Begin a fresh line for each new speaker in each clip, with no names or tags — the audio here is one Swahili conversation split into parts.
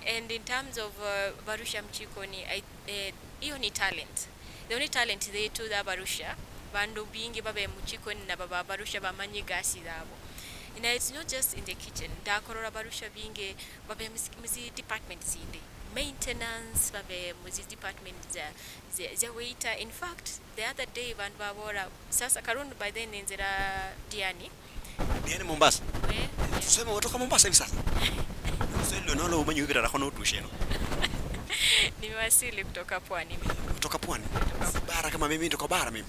And in terms of barusha muchikoni, hiyo ni talent. The only talent they to the barusha bandu bingi babe muchikoni na baba barusha bamanyi gasi dabo. It's not just in the kitchen. Da korora barusha bingi babe muzi department zindi. Maintenance babe muzi department za waiter. In fact, the other day bandu babora sasa karundu by then nzira Diani.
Diani Mombasa. Tuseme watoka Mombasa hivi sasa. Sasa nalo umanyi hivi dada kono utusheno.
Nimewasili kutoka pwani.
Kutoka pwani? Bara kama mimi kutoka bara mimi.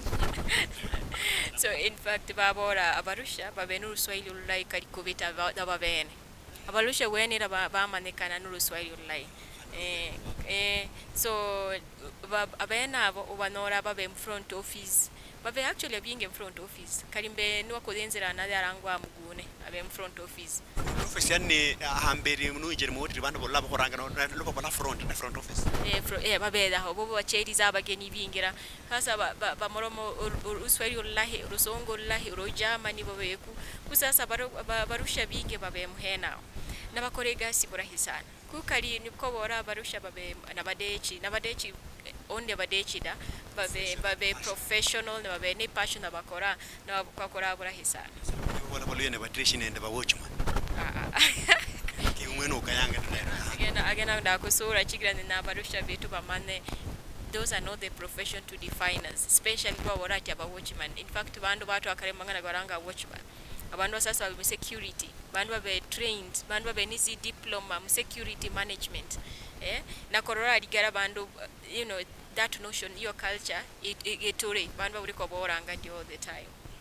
So in fact babora abarusha babenu Swahili ulai kalikubita babene. Abarusha weni bamanekana nuru Swahili ulai. So abena ubanora babe front office. Babe actually being in front office. Karimbe nuwa kodenzera na yarangwa mugune abe front office.
Office yani hambere munujere muwotri bandu bolla bakoranga no loba front office.
Babe da bobo bacheri zabageni bingira. Sasa bamoromo uswari ullahi rusongo ullahi rojama ni babeku. Kusasa barusha binge babe muhena. Na bakorega siburahi sana. Kukali niko bora barusha babe nabadechi only badechi da babe professional na babe ni passion na bakora na bakora burahi sana.
Bana Baluhyia ne batrishi nende bawatchmani. Kiumweno kayanga tena.
Again da kusura chigira na barusha vitu bamane. Those are not the profession to define us, especially kwa warati aba watchman. In fact bandu batu akaremanga na garanga watchman. Abandu sasa ba security, bandu ba trained, bandu ba nisi diploma security management. Na korora ligara bandu, you know, that notion, your culture, it bandu ba uriko boranga all the time.